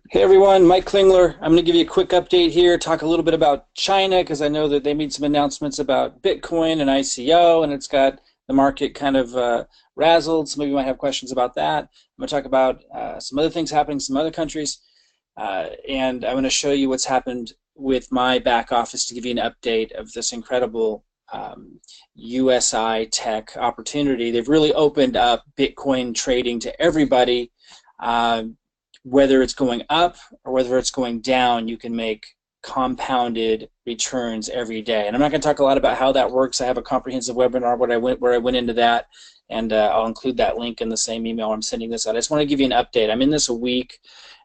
Hey everyone, Mike Klingler. I'm going to give you a quick update here, talk a little bit about China because I know that they made some announcements about Bitcoin and ICO, and it's got the market kind of razzled. Some of you might have questions about that. I'm going to talk about some other things happening in some other countries, and I'm going to show you what's happened with my back office to give you an update of this incredible USI tech opportunity. They've really opened up Bitcoin trading to everybody. Whether it's going up or whether it's going down, you can make compounded returns every day. And I'm not going to talk a lot about how that works. I have a comprehensive webinar where I went into that, and I'll include that link in the same email I'm sending this out. I just want to give you an update. I'm in this a week,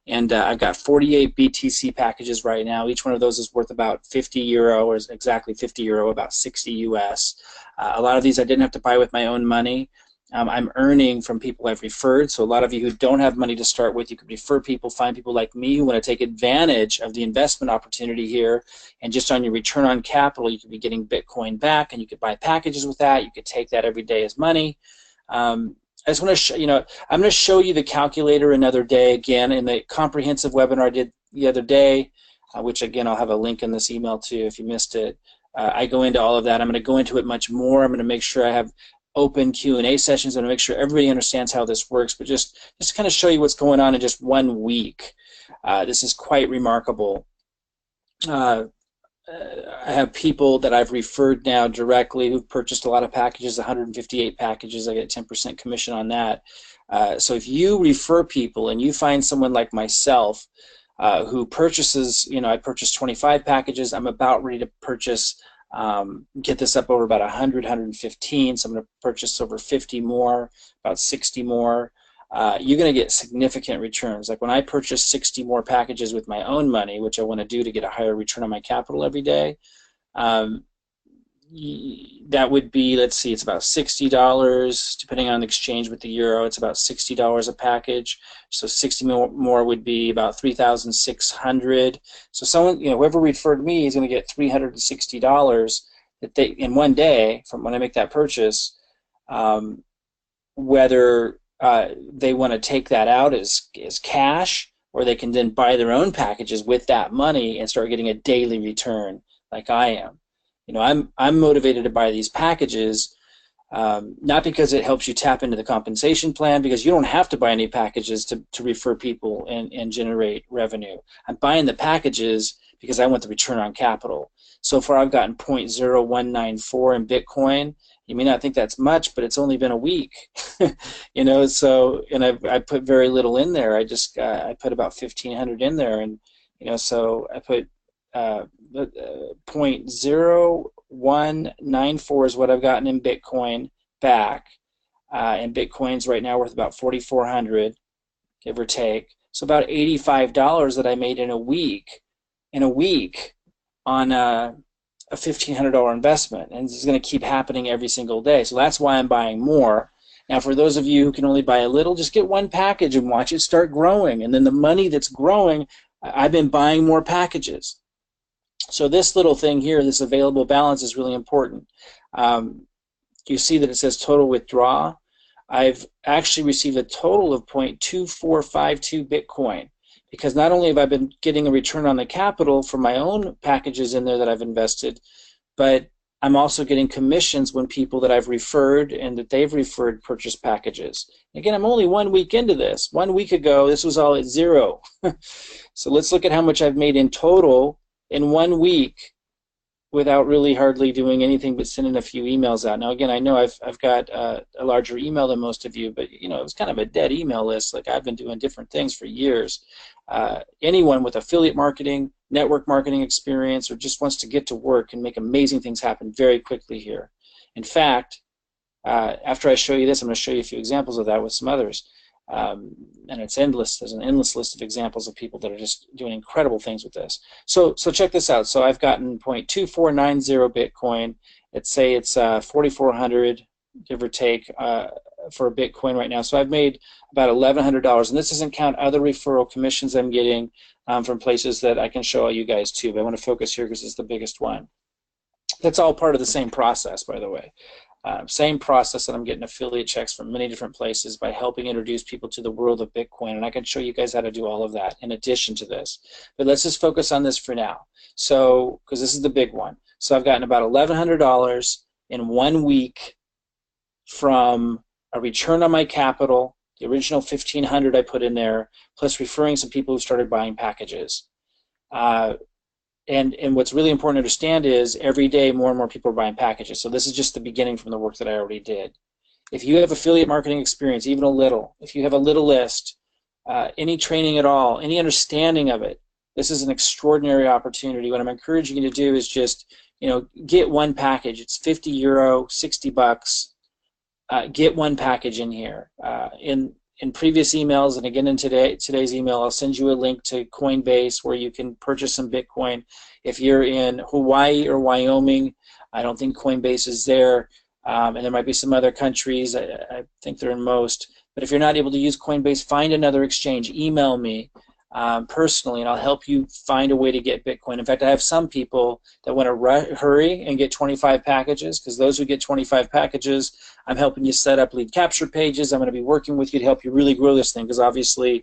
and I've got 48 BTC packages right now. Each one of those is worth about 50 euro, or exactly 50 euro, about 60 US. A lot of these I didn't have to buy with my own money. I'm earning from people I've referred, so a lot of you who don't have money to start with, you could refer people, find people like me who want to take advantage of the investment opportunity here, and just on your return on capital, you could be getting Bitcoin back, and you could buy packages with that. You could take that every day as money. I just want to, I'm going to show you the calculator another day again in the comprehensive webinar I did the other day, which again I'll have a link in this email too if you missed it. I go into all of that. I'm going to go into it much more. I'm going to make sure I have open Q&A sessions. I'm going to make sure everybody understands how this works, but just to kind of show you what's going on in just 1 week. This is quite remarkable. I have people that I've referred now directly who've purchased a lot of packages, 158 packages. I get 10% commission on that. So if you refer people and you find someone like myself who purchases, I purchased 25 packages, I'm about ready to purchase get this up over about 100, 115, so I'm going to purchase over 50 more, about 60 more. You're going to get significant returns. Like when I purchase 60 more packages with my own money, which I want to do to get a higher return on my capital every day, that would be, let's see, it's about $60, depending on the exchange with the euro, it's about $60 a package. So 60 more would be about 3,600. So someone, whoever referred me is going to get $360 that they in 1 day from when I make that purchase. Whether they want to take that out as cash, or they can then buy their own packages with that money and start getting a daily return like I am. I'm motivated to buy these packages, not because it helps you tap into the compensation plan, because you don't have to buy any packages to refer people and generate revenue. I'm buying the packages because I want the return on capital. So far I've gotten 0.0194 in Bitcoin. You may not think that's much, but it's only been a week. So, and I put very little in there. I put about 1,500 in there, and so I put 0.0194 is what I've gotten in Bitcoin back, and Bitcoin's right now worth about 4,400, give or take. So about $85 that I made in a week on a $1,500 investment, and this is going to keep happening every single day. So that's why I'm buying more. Now, for those of you who can only buy a little, just get one package and watch it start growing, and then the money that's growing, I've been buying more packages. So this little thing here, this available balance, is really important. You see that it says total withdraw. I've actually received a total of 0.2452 Bitcoin, because not only have I been getting a return on the capital from my own packages in there that I've invested, but I'm also getting commissions when people that I've referred and that they've referred purchase packages. Again, I'm only 1 week into this. 1 week ago, this was all at zero. So let's look at how much I've made in total in 1 week without really hardly doing anything but sending a few emails out. Now, again, I know I've got a larger email than most of you, but it was kind of a dead email list. Like, I've been doing different things for years. Anyone with affiliate marketing, network marketing experience, or just wants to get to work can make amazing things happen very quickly here. In fact, after I show you this, I'm going to show you a few examples of that with some others. And it's endless. There's an endless list of examples of people that are just doing incredible things with this. So check this out. So I've gotten 0.2490 Bitcoin. Let's say it's 4,400, give or take, for a Bitcoin right now. So I've made about $1,100, and this doesn't count other referral commissions I'm getting from places that I can show all you guys too. But I want to focus here because it's the biggest one. That's all part of the same process, by the way. Same process that I'm getting affiliate checks from many different places by helping introduce people to the world of Bitcoin. And I can show you guys how to do all of that in addition to this. But let's just focus on this for now. So, because this is the big one. So I've gotten about $1,100 in 1 week from a return on my capital, the original $1,500 I put in there, plus referring some people who started buying packages. And what's really important to understand is every day more and more people are buying packages. So this is just the beginning from the work that I already did. If you have affiliate marketing experience, even a little, if you have a little list, any training at all, any understanding of it, this is an extraordinary opportunity. What I'm encouraging you to do is just, get one package. It's €50, $60. Get one package in here. In previous emails, and again in today's email, I'll send you a link to Coinbase where you can purchase some Bitcoin. If you're in Hawaii or Wyoming, I don't think Coinbase is there, and there might be some other countries. I think they're in most. But if you're not able to use Coinbase, find another exchange. Email me personally, and I'll help you find a way to get Bitcoin. In fact, I have some people that want to hurry and get 25 packages, because those who get 25 packages, I'm helping you set up lead capture pages. I'm going to be working with you to help you really grow this thing, because obviously,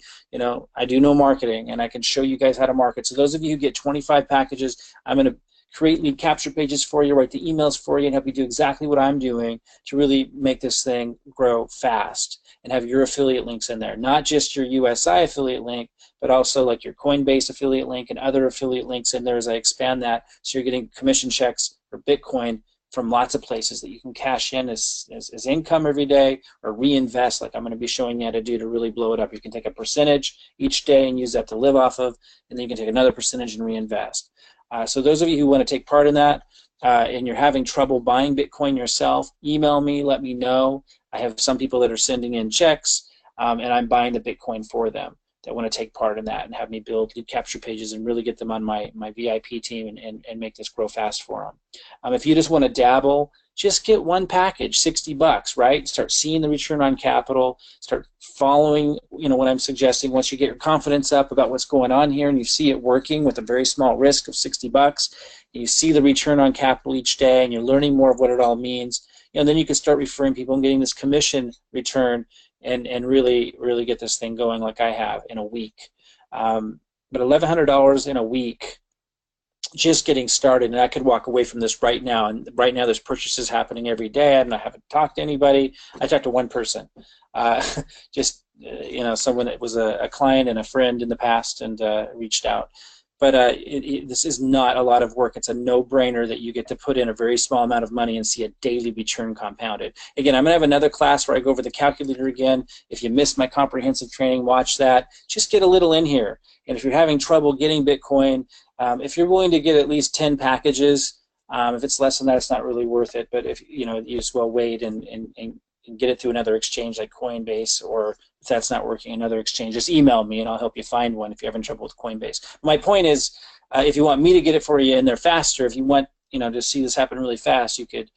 I do know marketing, and I can show you guys how to market. So those of you who get 25 packages, I'm going to create lead capture pages for you, write the emails for you, and help you do exactly what I'm doing to really make this thing grow fast and have your affiliate links in there. Not just your USI affiliate link, but also like your Coinbase affiliate link and other affiliate links in there as I expand that, so you're getting commission checks for Bitcoin from lots of places that you can cash in as income every day, or reinvest like I'm going to be showing you how to do to really blow it up. You can take a percentage each day and use that to live off of, and then you can take another percentage and reinvest. So those of you who want to take part in that, and you're having trouble buying Bitcoin yourself, email me, let me know. I have some people that are sending in checks, and I'm buying the Bitcoin for them that want to take part in that and have me build lead capture pages and really get them on my VIP team and make this grow fast for them. If you just want to dabble, just get one package, $60, right? Start seeing the return on capital, start following, what I'm suggesting. Once you get your confidence up about what's going on here and you see it working with a very small risk of $60, and you see the return on capital each day and you're learning more of what it all means, then you can start referring people and getting this commission return and really get this thing going like I have in a week. But $1,100 in a week, just getting started, and I could walk away from this right now. And right now there's purchases happening every day, and I haven't talked to anybody. I talked to one person, someone that was a client and a friend in the past, and reached out. But this is not a lot of work. It's a no-brainer that you get to put in a very small amount of money and see a daily return compounded. Again, I'm going to have another class where I go over the calculator again. If you missed my comprehensive training, watch that. Just get a little in here. And if you're having trouble getting Bitcoin, if you're willing to get at least 10 packages, if it's less than that, it's not really worth it. But if you just well wait and get it through another exchange like Coinbase, or if that's not working, another exchange, just email me and I'll help you find one if you're having trouble with Coinbase. My point is, if you want me to get it for you in there faster, if you want to see this happen really fast, you could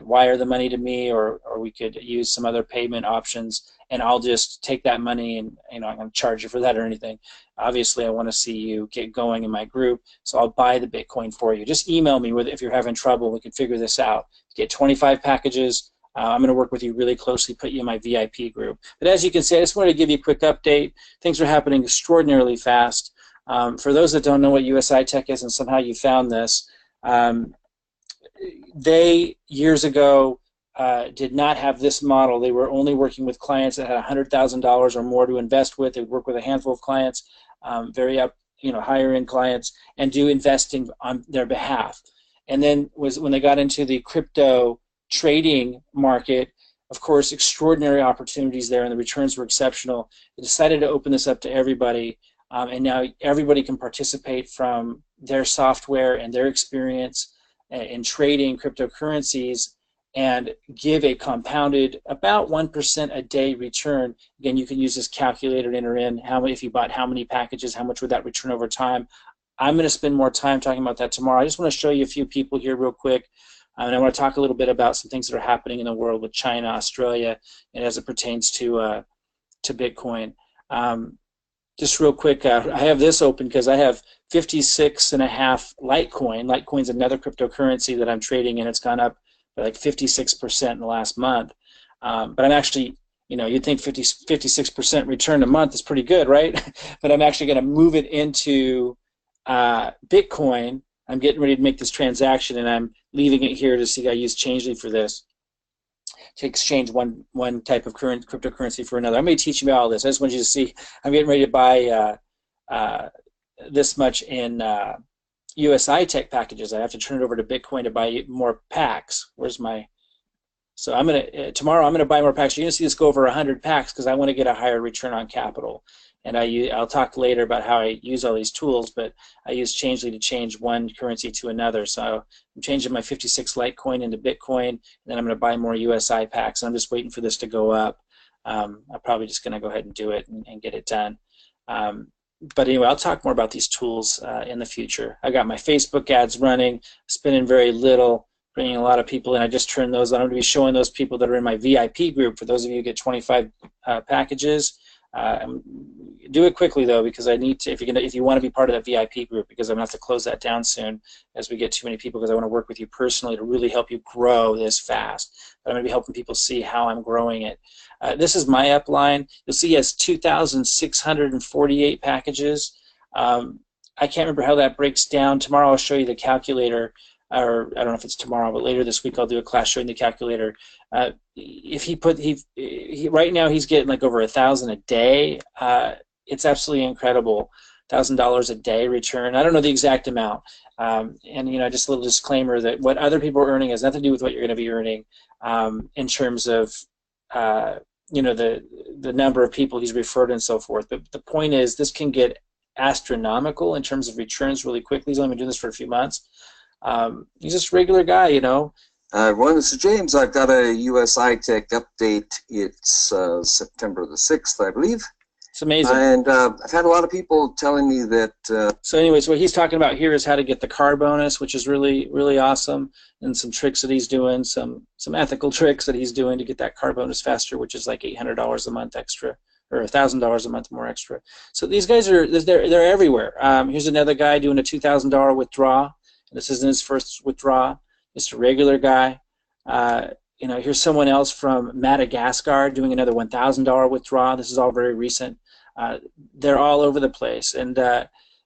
wire the money to me, or we could use some other payment options, and I'll just take that money and I'm not going to charge you for that or anything. Obviously, I want to see you get going in my group, so I'll buy the Bitcoin for you. Just email me if you're having trouble. We can figure this out. Get 25 packages. I'm going to work with you really closely, put you in my VIP group. But as you can see, I just wanted to give you a quick update. Things are happening extraordinarily fast. For those that don't know what USI Tech is, and somehow you found this, they, years ago, did not have this model. They were only working with clients that had $100,000 or more to invest with. They would work with a handful of clients, higher end clients, and do investing on their behalf. And then when they got into the crypto trading market, of course, extraordinary opportunities there, and the returns were exceptional. They decided to open this up to everybody, and now everybody can participate from their software and their experience in trading cryptocurrencies and give a compounded about 1% a day return. Again, you can use this calculator to enter in if you bought how many packages, how much would that return over time. I'm going to spend more time talking about that tomorrow. I just want to show you a few people here real quick. And I want to talk a little bit about some things that are happening in the world with China, Australia, and as it pertains to Bitcoin. Just real quick, I have this open because I have 56.5 Litecoin. Litecoin's another cryptocurrency that I'm trading, and it's gone up by like 56% in the last month. But I'm actually, you'd think 56% return a month is pretty good, right? But I'm actually going to move it into Bitcoin. I'm getting ready to make this transaction, and I'm leaving it here to see. I use Changely for this, to exchange one type of cryptocurrency for another. I'm going to teach you about all this. I just want you to see. I'm getting ready to buy this much in USI tech packages. I have to turn it over to Bitcoin to buy more packs. Where's my? So I'm gonna tomorrow. I'm gonna buy more packs. You're gonna see this go over 100 packs because I want to get a higher return on capital. And I'll talk later about how I use all these tools, but I use Changely to change one currency to another. So I'm changing my 56 Litecoin into Bitcoin, and then I'm going to buy more USI packs. I'm just waiting for this to go up. I'm probably just going to go ahead and do it and get it done. But anyway, I'll talk more about these tools in the future. I got my Facebook ads running, spending very little, bringing a lot of people in. I just turned those on. I'm going to be showing those people that are in my VIP group. For those of you who get 25 packages, do it quickly though, because I need to. If you want to be part of that VIP group, because I'm going to have to close that down soon as we get too many people, because I want to work with you personally to really help you grow this fast. But I'm going to be helping people see how I'm growing it. This is my upline. You'll see he has 2,648 packages. I can't remember how that breaks down. Tomorrow I'll show you the calculator, or I don't know if it's tomorrow, but later this week I'll do a class showing the calculator. If he right now he's getting like over 1,000 a day. It's absolutely incredible. $1,000 a day return. I don't know the exact amount. And just a little disclaimer that what other people are earning has nothing to do with what you're going to be earning in terms of the number of people he's referred and so forth. But the point is, this can get astronomical in terms of returns really quickly. He's only been doing this for a few months. He's just a regular guy, Well, Mr. James, I've got a USI Tech update. It's September the 6th, I believe. It's amazing. And I've had a lot of people telling me that... So anyways, what he's talking about here is how to get the car bonus, which is really, really awesome, and some tricks that he's doing, some ethical tricks that he's doing to get that car bonus faster, which is like $800 a month extra, or $1,000 a month more extra. So these guys they're everywhere. Here's another guy doing a $2,000 withdrawal. This isn't his first withdrawal. Just a regular guy. Here's someone else from Madagascar doing another $1,000 withdrawal. This is all very recent. They're all over the place. And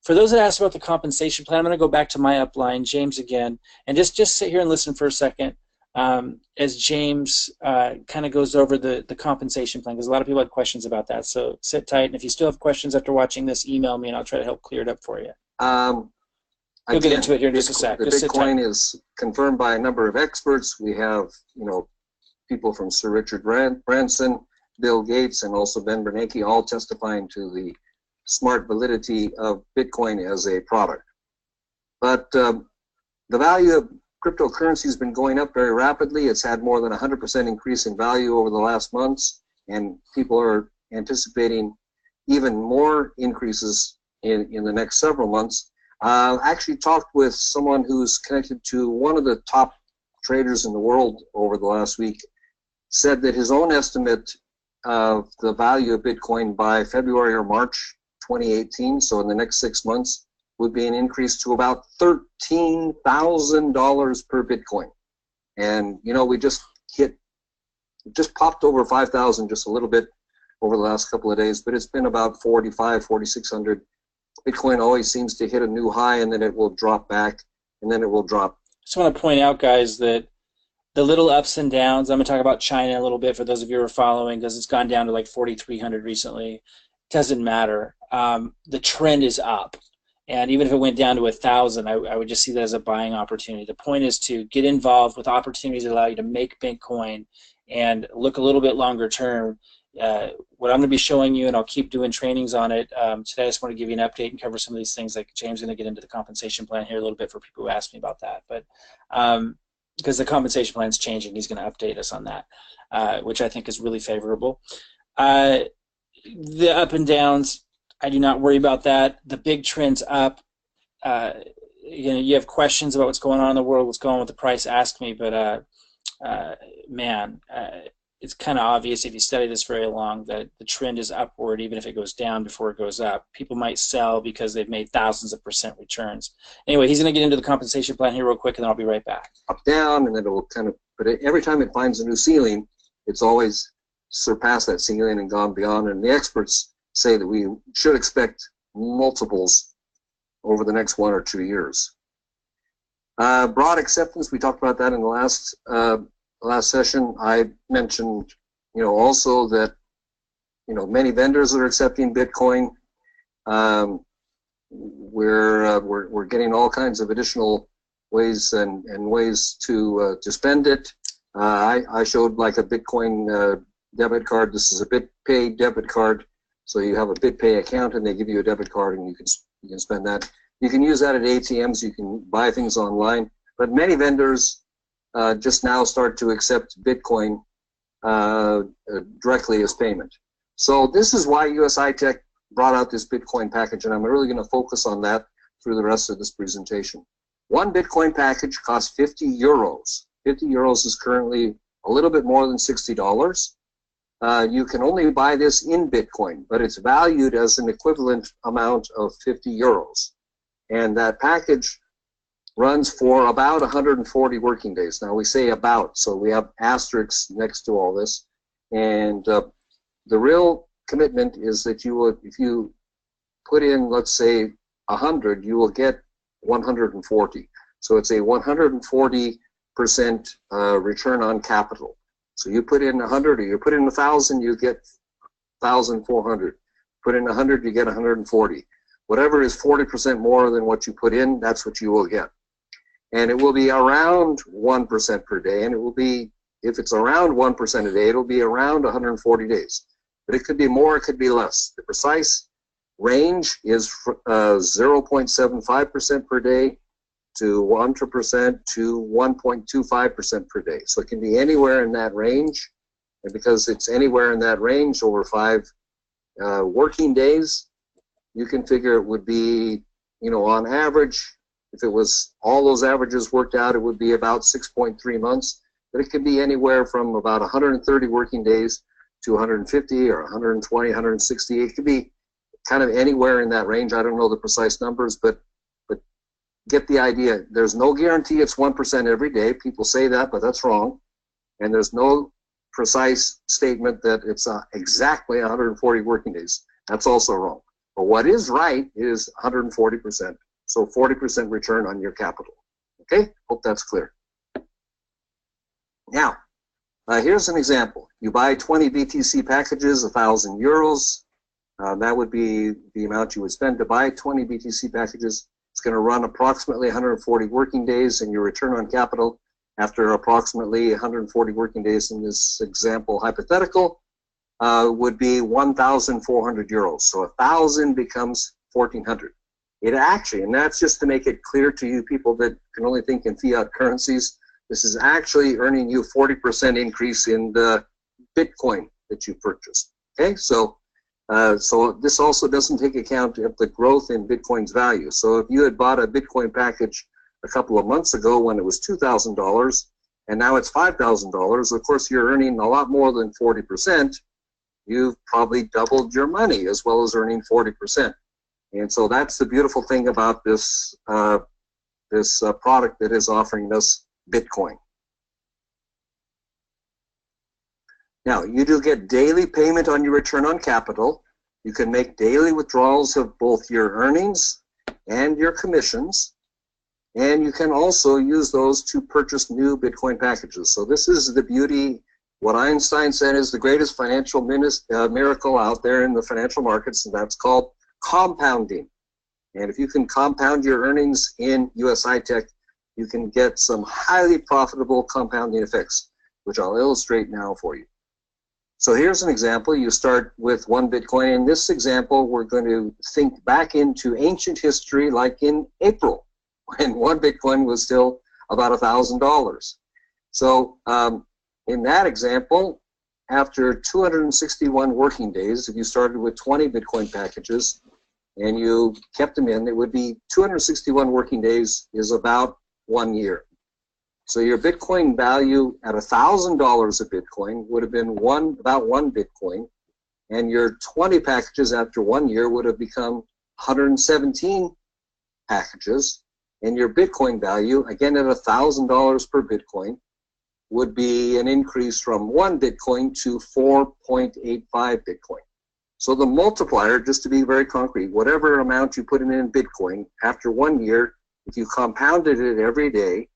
for those that asked about the compensation plan, I'm going to go back to my upline, James, again, and just sit here and listen for a second as James kind of goes over the compensation plan, because a lot of people had questions about that. So sit tight, and if you still have questions after watching this, email me, and I'll try to help clear it up for you. We'll get into it here in just a sec. The Bitcoin is confirmed by a number of experts. We have, people from Sir Richard Branson, Bill Gates, and also Ben Bernanke, all testifying to the smart validity of Bitcoin as a product. But the value of cryptocurrency has been going up very rapidly. It's had more than 100% increase in value over the last months, and people are anticipating even more increases in the next several months. I actually talked with someone who's connected to one of the top traders in the world over the last week, said that his own estimate of the value of Bitcoin by February or March 2018, so in the next 6 months, would be an increase to about $13,000 per Bitcoin. And, we just popped over 5,000 just a little bit over the last couple of days, but it's been about 4,500, 4,600. Bitcoin always seems to hit a new high, and then it will drop back, and then it will drop. I just want to point out, guys, that the little ups and downs, I'm going to talk about China a little bit for those of you who are following, because it's gone down to like 4,300 recently. Doesn't matter. The trend is up. And even if it went down to 1,000, I would just see that as a buying opportunity. The point is to get involved with opportunities that allow you to make Bitcoin and look a little bit longer term. What I'm going to be showing you, and I'll keep doing trainings on it, today I just want to give you an update and cover some of these things. Like James is going to get into the compensation plan here a little bit for people who asked me about that. But because the compensation plan is changing, he's going to update us on that, which I think is really favorable. The up and downs, I do not worry about that. The big trend's up. You have questions about what's going on in the world, what's going on with the price, ask me. But it's kind of obvious if you study this very long that the trend is upward, even if it goes down before it goes up. People might sell because they've made thousands of % returns. Anyway, he's going to get into the compensation plan here real quick, and then I'll be right back. Up, down, and then it will kind of but every time it finds a new ceiling, it's always surpassed that ceiling and gone beyond. And the experts say that we should expect multiples over the next 1 or 2 years. Broad acceptance, we talked about that in the last session. I mentioned, also that, many vendors are accepting Bitcoin. We're getting all kinds of additional ways and ways to spend it. I showed like a Bitcoin debit card. This is a BitPay debit card. So you have a BitPay account and they give you a debit card and you can spend that. You can use that at ATMs. You can buy things online. But many vendors just now start to accept Bitcoin directly as payment. So this is why USI Tech brought out this Bitcoin package, and I'm really going to focus on that through the rest of this presentation. One Bitcoin package costs 50 euros. 50 euros is currently a little bit more than $60. You can only buy this in Bitcoin, but it's valued as an equivalent amount of 50 euros. And that package runs for about 140 working days. Now we say about, so we have asterisks next to all this. And the real commitment is that you will, if you put in, let's say, 100, you will get 140. So it's a 140% return on capital. So you put in 100 or you put in 1,000, you get 1,400. Put in 100, you get 140. Whatever is 40% more than what you put in, that's what you will get. And it will be around 1% per day, and it will be, if it's around 1% a day, it'll be around 140 days. But it could be more, it could be less. The precise range is 0.75% per day to 1% to 1.25% per day. So it can be anywhere in that range. And because it's anywhere in that range over 5 working days, you can figure it would be, on average, if it was all those averages worked out, it would be about 6.3 months. But it could be anywhere from about 130 working days to 150 or 120, 160. It could be kind of anywhere in that range. I don't know the precise numbers, but get the idea. There's no guarantee it's 1% every day. People say that, but that's wrong. And there's no precise statement that it's exactly 140 working days. That's also wrong. But what is right is 140%. So 40% return on your capital. Okay, hope that's clear. Now, here's an example. You buy 20 BTC packages, 1,000 euros. That would be the amount you would spend to buy 20 BTC packages. It's going to run approximately 140 working days, and your return on capital after approximately 140 working days in this example hypothetical would be 1,400 euros. So 1,000 becomes 1,400. It actually, and that's just to make it clear to you people that can only think in fiat currencies, this is actually earning you 40% increase in the Bitcoin that you purchased. Okay, so this also doesn't take account of the growth in Bitcoin's value. So if you had bought a Bitcoin package a couple of months ago when it was $2,000 and now it's $5,000, of course you're earning a lot more than 40%. You've probably doubled your money as well as earning 40%. And so that's the beautiful thing about this product that is offering us Bitcoin. Now, you do get daily payment on your return on capital. You can make daily withdrawals of both your earnings and your commissions. And you can also use those to purchase new Bitcoin packages. So this is the beauty. What Einstein said is the greatest financial miracle out there in the financial markets, and that's called compounding. And if you can compound your earnings in USI Tech, you can get some highly profitable compounding effects, which I'll illustrate now for you. So here's an example. You start with 1 Bitcoin. In this example, we're going to think back into ancient history, like in April, when 1 Bitcoin was still about $1,000. So in that example, after 261 working days, if you started with 20 Bitcoin packages and you kept them in, it would be 261 working days is about 1 year. So your Bitcoin value at $1,000 a Bitcoin would have been about 1 Bitcoin, and your 20 packages after 1 year would have become 117 packages, and your Bitcoin value, again at $1,000 per Bitcoin, would be an increase from 1 Bitcoin to 4.85 Bitcoin. So the multiplier, just to be very concrete, whatever amount you put in Bitcoin, after 1 year, if you compounded it every day,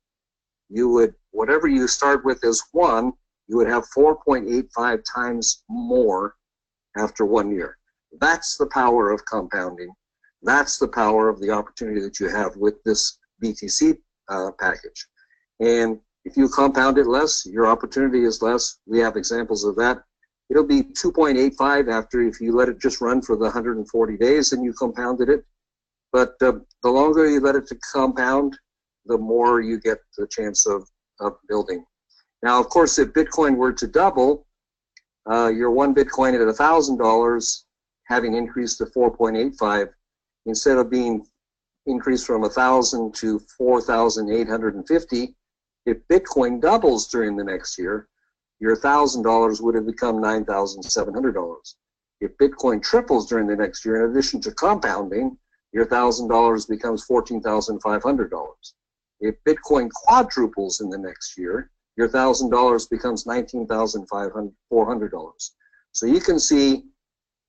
you would, whatever you start with as 1, you would have 4.85 times more after 1 year. That's the power of compounding. That's the power of the opportunity that you have with this BTC package. And if you compound it less, your opportunity is less. We have examples of that. It'll be 2.85 after if you let it just run for the 140 days and you compounded it. But the longer you let it to compound, the more you get the chance of building. Now, of course, if Bitcoin were to double, your 1 Bitcoin at $1,000 having increased to 4.85, instead of being increased from 1,000 to 4,850, if Bitcoin doubles during the next year, your $1,000 would have become $9,700. If Bitcoin triples during the next year, in addition to compounding, your $1,000 becomes $14,500. If Bitcoin quadruples in the next year, your $1,000 becomes $19,400. So you can see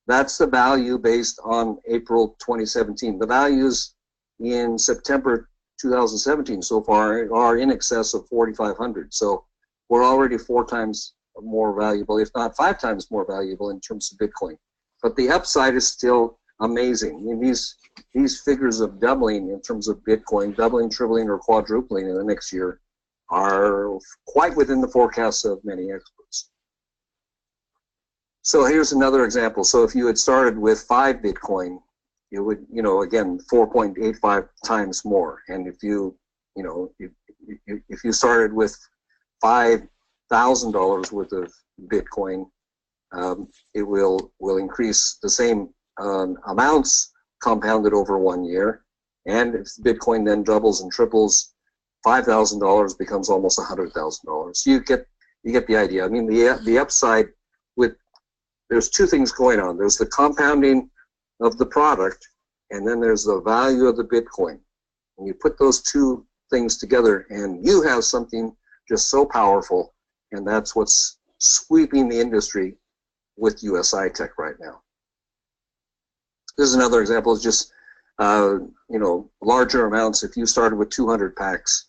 that's the value based on April 2017. The values in September 2017 so far are in excess of 4,500. So we're already 4 times more valuable, if not 5 times more valuable in terms of Bitcoin. But the upside is still amazing. I mean, these figures of doubling in terms of Bitcoin, doubling, tripling, or quadrupling in the next year are quite within the forecasts of many experts. So here's another example. So if you had started with 5 Bitcoin, it would, again, 4.85 times more. And if you started with $5,000 worth of Bitcoin, it will increase the same amounts compounded over 1 year. And if Bitcoin then doubles and triples, $5,000 becomes almost $100,000. You get the idea. I mean, the upside with, there's 2 things going on. There's the compounding of the product, and then there's the value of the Bitcoin. And you put those 2 things together, and you have something just so powerful, and that's what's sweeping the industry with USI tech right now. This is another example. It's just larger amounts. If you started with 200 packs,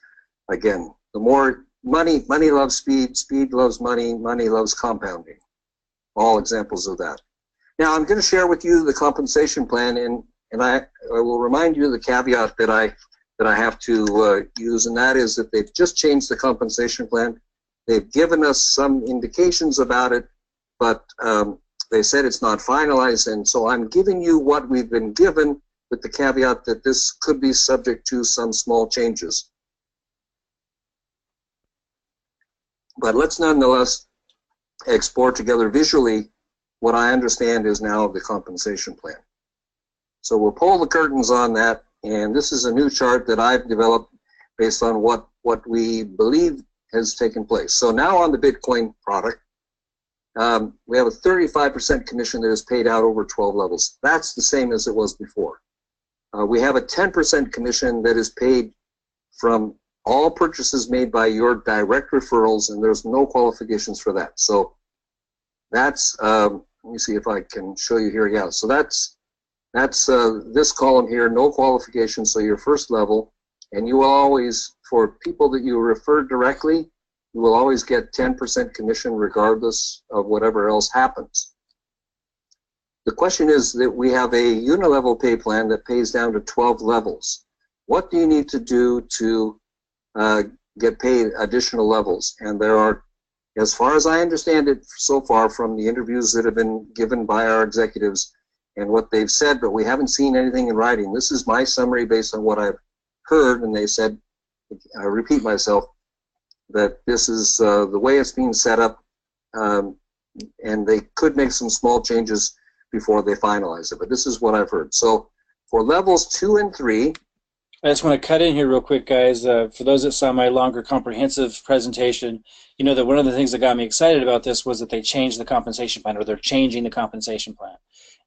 again, the more money loves speed, speed loves money, money loves compounding. All examples of that. Now I'm going to share with you the compensation plan, and I will remind you of the caveat that I have to use, and that is that they've just changed the compensation plan. They've given us some indications about it, but they said it's not finalized, and so I'm giving you what we've been given with the caveat that this could be subject to some small changes. But let's nonetheless explore together visually what I understand is now the compensation plan. So we'll pull the curtains on that, and this is a new chart that I've developed based on what we believe has taken place. So now on the Bitcoin product, we have a 35% commission that is paid out over 12 levels. That's the same as it was before. We have a 10% commission that is paid from all purchases made by your direct referrals, and there's no qualifications for that. So that's, let me see if I can show you here. Yeah, so that's this column here, no qualifications, so your first level, and you will always, for people that you refer directly, you will always get 10% commission regardless of whatever else happens. The question is that we have a unilevel pay plan that pays down to 12 levels. What do you need to do to get paid additional levels? And there are, as far as I understand it so far from the interviews that have been given by our executives and what they've said, but we haven't seen anything in writing. This is my summary based on what I've heard, and they said, I repeat myself, that this is the way it's being set up, and they could make some small changes before they finalize it, but this is what I've heard. So for levels 2 and 3, I just want to cut in here real quick, guys. For those that saw my longer comprehensive presentation, you know that one of the things that got me excited about this was that they changed the compensation plan, or they're changing the compensation plan.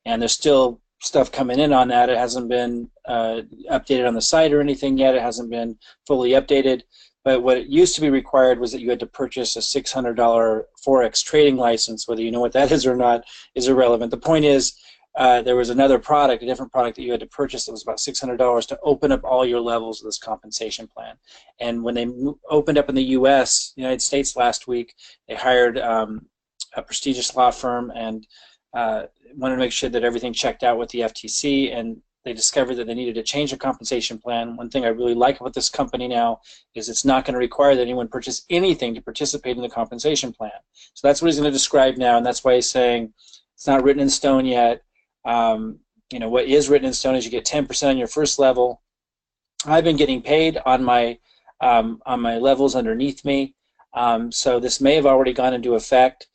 And there's still stuff coming in on that. It hasn't been updated on the site or anything yet. It hasn't been fully updated. But what it used to be required was that you had to purchase a $600 Forex trading license. Whether you know what that is or not is irrelevant. The point is, there was another product, a different product that you had to purchase that was about $600 to open up all your levels of this compensation plan. And when they opened up in the U.S., United States last week, they hired a prestigious law firm and wanted to make sure that everything checked out with the FTC, and they discovered that they needed to change their compensation plan. One thing I really like about this company now is it's not going to require that anyone purchase anything to participate in the compensation plan. So that's what he's going to describe now, and that's why he's saying it's not written in stone yet. What is written in stone is you get 10% on your first level. I've been getting paid on my levels underneath me, so this may have already gone into effect.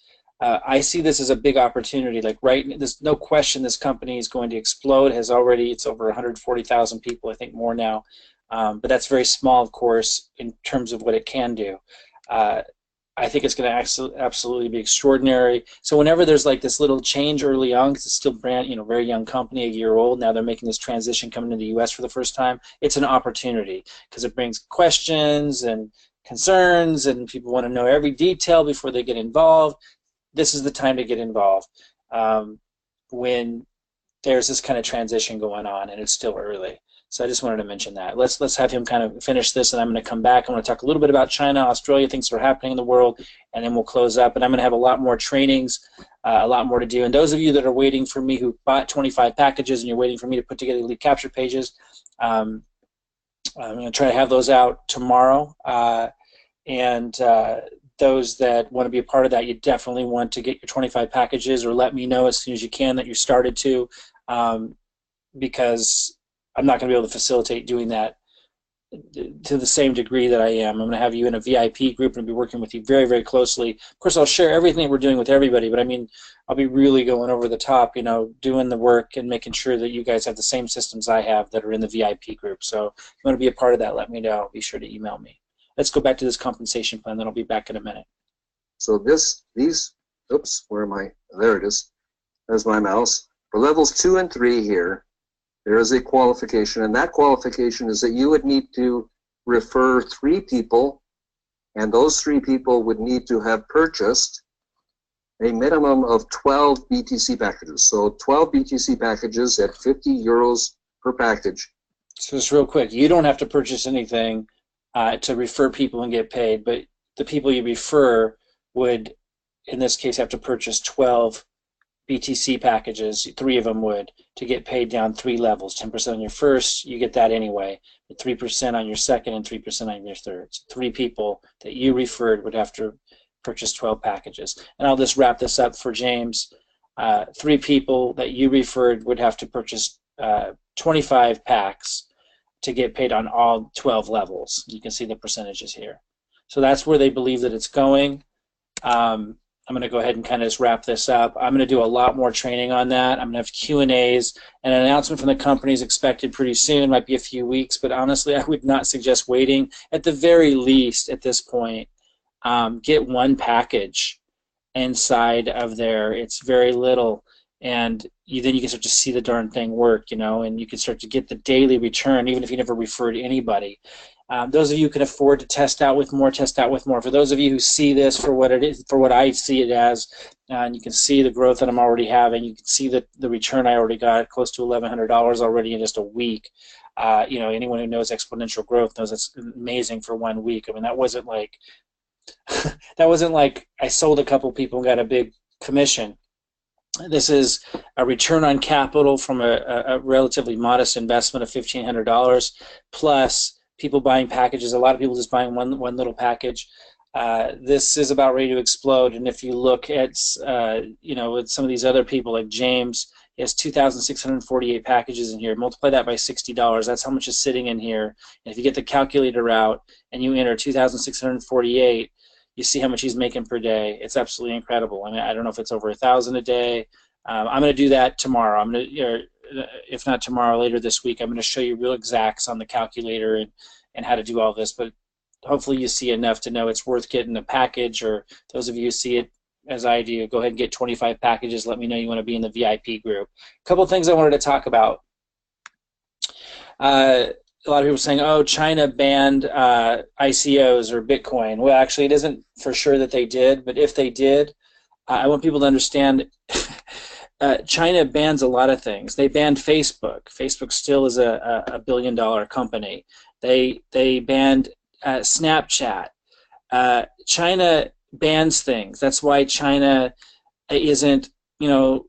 I see this as a big opportunity. Like there's no question this company is going to explode. It's over 140,000 people, I think more now. But that's very small, of course, in terms of what it can do. I think it's going to absolutely be extraordinary. So whenever there's like this little change early on, because it's still very young company, a year old, now they're making this transition coming to the U.S. for the first time, it's an opportunity because it brings questions and concerns, and people want to know every detail before they get involved. This is the time to get involved when there's this kind of transition going on and it's still early. So I just wanted to mention that. Let's have him kind of finish this, and I'm going to come back. I want to talk a little bit about China, Australia, things that are happening in the world, and then we'll close up. And I'm going to have a lot more trainings, a lot more to do. And those of you that are waiting for me who bought 25 packages and you're waiting for me to put together lead capture pages, I'm going to try to have those out tomorrow. Those that want to be a part of that, you definitely want to get your 25 packages, or let me know as soon as you can that you started to, because I'm not going to be able to facilitate doing that to the same degree that I am. I'm going to have you in a VIP group and be working with you very, very closely. Of course, I'll share everything we're doing with everybody, but I mean, I'll be really going over the top, doing the work and making sure that you guys have the same systems I have that are in the VIP group. So if you want to be a part of that, let me know. Be sure to email me. Let's go back to this compensation plan, then I'll be back in a minute. So oops, where am I? There it is. There's my mouse. For levels 2 and 3 here, there is a qualification, and that qualification is that you would need to refer 3 people, and those 3 people would need to have purchased a minimum of 12 BTC packages. So 12 BTC packages at 50 euros per package. So just real quick, you don't have to purchase anything to refer people and get paid, but the people you refer would, in this case, have to purchase 12 BTC packages. 3 of them would, to get paid down 3 levels. 10% on your first, you get that anyway, but 3% on your second and 3% on your third. So 3 people that you referred would have to purchase 12 packages. And I'll just wrap this up for James. 3 people that you referred would have to purchase 25 packs to get paid on all 12 levels. You can see the percentages here. So that's where they believe that it's going. I'm going to go ahead and kind of just wrap this up. I'm going to do a lot more training on that. I'm going to have Q&As, and an announcement from the company is expected pretty soon. Might be a few weeks, but honestly, I would not suggest waiting. At the very least, at this point, get 1 package inside of there. It's very little, and then you can start to see the darn thing work, and you can start to get the daily return, even if you never referred anybody. Those of you who can afford to test out with more, test out with more. For those of you who see this for what it is, for what I see it as, and you can see the growth that I'm already having, you can see the return I already got, close to $1,100 already in just a week. Anyone who knows exponential growth knows it's amazing for 1 week. I mean, that wasn't like I sold a couple people and got a big commission. This is a return on capital from a relatively modest investment of $1,500 plus people buying packages. A lot of people just buying one little package. This is about ready to explode. And if you look at with some of these other people like James, he has 2,648 packages in here. Multiply that by $60. That's how much is sitting in here. And if you get the calculator out and you enter 2,648, you see how much he's making per day. It's absolutely incredible. I mean, I don't know if it's over 1,000 a day. I'm going to do that tomorrow. I'm going to, if not tomorrow, later this week, I'm going to show you real exacts on the calculator and how to do all this. But hopefully you see enough to know it's worth getting a package, or those of you who see it as I do, go ahead and get 25 packages. Let me know you want to be in the VIP group. A couple things I wanted to talk about. a lot of people saying, "Oh, China banned ICOs or Bitcoin." Well, actually, it isn't for sure that they did, but if they did, I want people to understand. China bans a lot of things. They banned Facebook. Facebook still is a billion-dollar company. They banned Snapchat. China bans things. That's why China isn't, you know,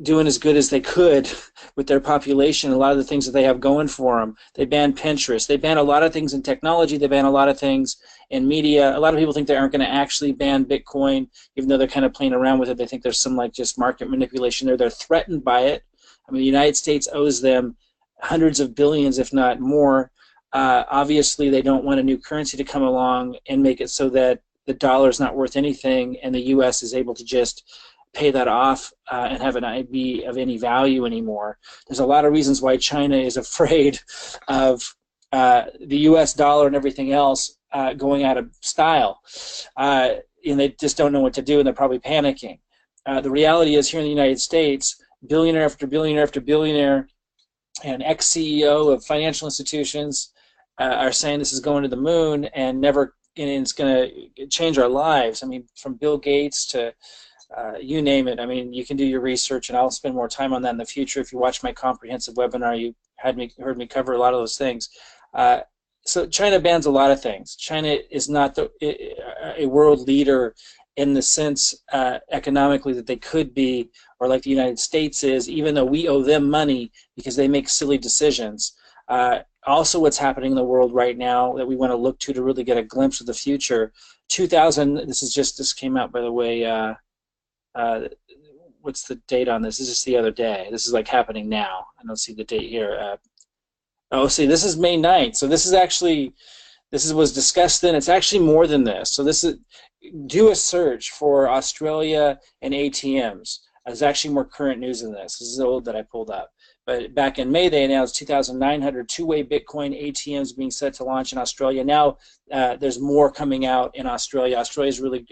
doing as good as they could with their population. A lot of the things that they have going for them. They ban Pinterest. They ban a lot of things in technology. They ban a lot of things in media. A lot of people think they aren't going to actually ban Bitcoin, even though they're kind of playing around with it. They think there's some like just market manipulation there. They're threatened by it. I mean, the United States owes them hundreds of billions, if not more. Obviously, they don't want a new currency to come along and make it so that the dollar is not worth anything, and the U.S. is able to just pay that off and have it not be of any value anymore. There's a lot of reasons why China is afraid of the U.S. dollar and everything else going out of style, and they just don't know what to do, and they're probably panicking. The reality is, here in the United States, billionaire after billionaire after billionaire and ex-CEO of financial institutions are saying this is going to the moon and never, and it's going to change our lives. I mean, from Bill Gates to you name it. I mean, you can do your research, and I'll spend more time on that in the future. If you watch my comprehensive webinar, you heard me cover a lot of those things. So China bans a lot of things. China is not a world leader in the sense economically that they could be, or like the United States is, even though we owe them money because they make silly decisions. Also, what's happening in the world right now that we want to look to really get a glimpse of the future. 2000. This came out, by the way. What's the date on this? This is the other day. This is like happening now. I don't see the date here. Oh, see, this is May 9th. So this was discussed then. It's actually more than this. So do a search for Australia and ATMs. There's actually more current news than this. This is old that I pulled up. But back in May, they announced 2,900 two-way Bitcoin ATMs being set to launch in Australia. Now there's more coming out in Australia. Australia's really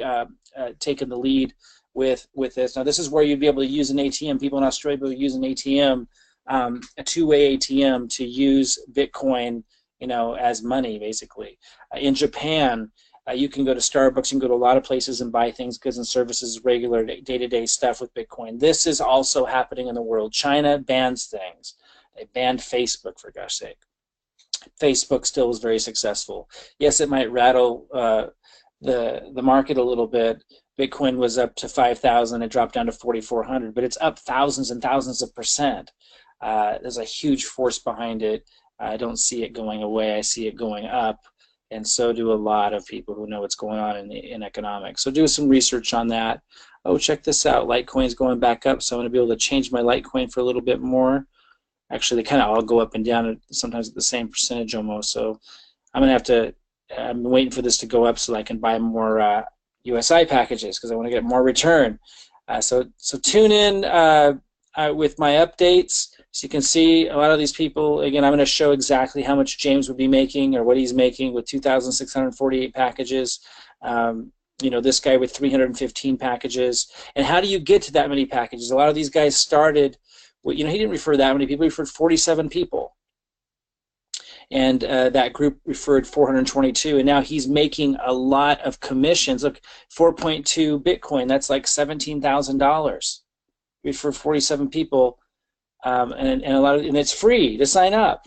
taken the lead with this. Now this is where you'd be able to use an ATM. People in Australia will use an ATM, a two-way ATM, to use Bitcoin, as money basically. In Japan, you can go to Starbucks, you can go to a lot of places and buy things, goods and services, regular day-to-day stuff with Bitcoin. This is also happening in the world. China bans things. They banned Facebook, for gosh sake. Facebook still is very successful. Yes, it might rattle the market a little bit. Bitcoin was up to 5,000, it dropped down to 4,400, but it's up thousands and thousands of percent. There's a huge force behind it. I don't see it going away. I see it going up, and so do a lot of people who know what's going on in economics. So do some research on that. Oh, check this out. Litecoin's going back up, so I'm going to be able to change my Litecoin for a little bit more. Actually, they kind of all go up and down sometimes at the same percentage almost, so I'm going to have to, I'm waiting for this to go up so that I can buy more USI packages because I want to get more return. So tune in with my updates. So you can see a lot of these people, again, I'm going to show exactly how much James would be making or what he's making with 2,648 packages. This guy with 315 packages. And how do you get to that many packages? A lot of these guys started, he didn't refer that many people, he referred 47 people. And that group referred 422, and now he's making a lot of commissions. Look, 4.2 Bitcoin, that's like $17,000. Referred 47 people, and it's free to sign up.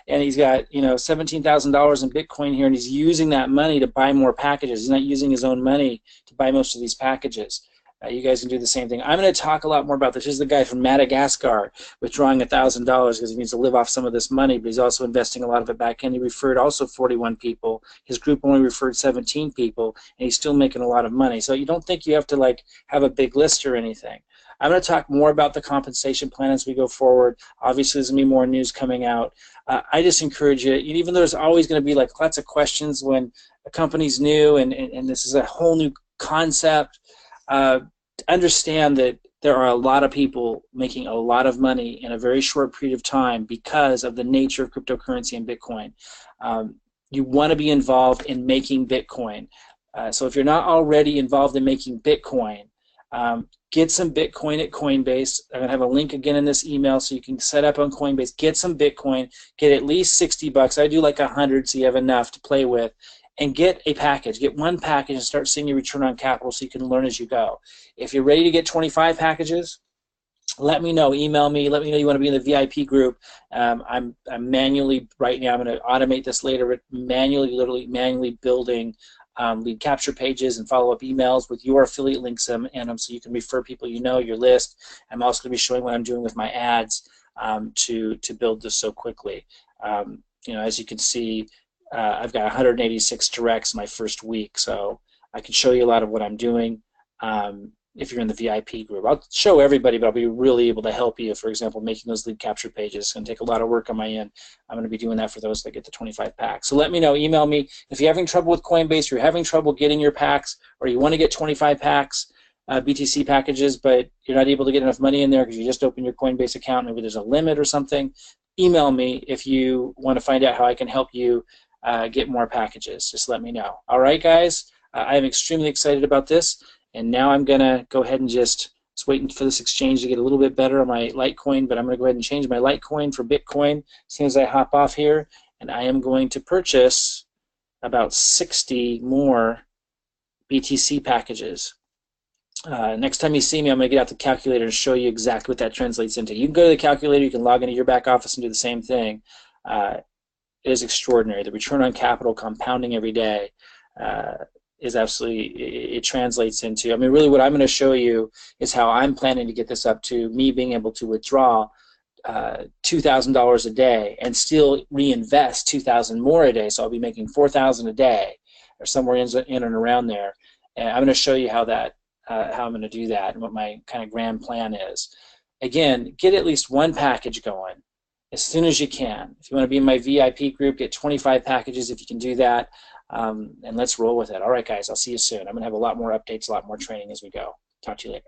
And he's got $17,000 in Bitcoin here, and he's using that money to buy more packages. He's not using his own money to buy most of these packages. You guys can do the same thing. I'm going to talk a lot more about this. This is the guy from Madagascar withdrawing $1,000 because he needs to live off some of this money, but he's also investing a lot of it back in. He referred also 41 people. His group only referred 17 people, and he's still making a lot of money. So you don't think you have to have a big list or anything. I'm going to talk more about the compensation plan as we go forward. Obviously, there's going to be more news coming out. I just encourage you, even though there's always going to be lots of questions when a company's new and this is a whole new concept, understand that there are a lot of people making a lot of money in a very short period of time because of the nature of cryptocurrency and Bitcoin. You want to be involved in making Bitcoin. So if you're not already involved in making Bitcoin, get some Bitcoin at Coinbase. I'm going to have a link again in this email so you can set up on Coinbase. Get some Bitcoin. Get at least 60 bucks. I do like 100 so you have enough to play with. And get a package. Get one package and start seeing your return on capital so you can learn as you go. If you're ready to get 25 packages, let me know. Email me. Let me know you want to be in the VIP group. I'm manually right now. I'm going to automate this later. But literally manually building lead capture pages and follow-up emails with your affiliate links in them, so you can refer people you know, your list. I'm also going to be showing what I'm doing with my ads to build this so quickly. As you can see, I've got 186 directs my first week, so I can show you a lot of what I'm doing. If you're in the VIP group, I'll show everybody, but I'll be really able to help you. For example, making those lead capture pages. It's going to take a lot of work on my end. I'm going to be doing that for those that get the 25 packs. So let me know. Email me if you're having trouble with Coinbase, you're having trouble getting your packs, or you want to get 25 packs, BTC packages, but you're not able to get enough money in there because you just opened your Coinbase account. Maybe there's a limit or something. Email me if you want to find out how I can help you get more packages. Just let me know. All right, guys. I am extremely excited about this. And now I'm going to go ahead and just waiting for this exchange to get a little bit better on my Litecoin, but I'm going to go ahead and change my Litecoin for Bitcoin as soon as I hop off here. And I am going to purchase about 60 more BTC packages. Next time you see me, I'm going to get out the calculator and show you exactly what that translates into. You can go to the calculator, you can log into your back office and do the same thing. It is extraordinary. The return on capital compounding every day is absolutely, it translates into, I mean, really what I'm going to show you is how I'm planning to get this up to me being able to withdraw $2,000 a day and still reinvest $2,000 more a day. So I'll be making $4,000 a day or somewhere in and around there. And I'm going to show you how I'm going to do that and what my kind of grand plan is. Again, get at least one package going as soon as you can. If you want to be in my VIP group, get 25 packages if you can do that. And let's roll with it. All right, guys, I'll see you soon. I'm going to have a lot more updates, a lot more training as we go. Talk to you later.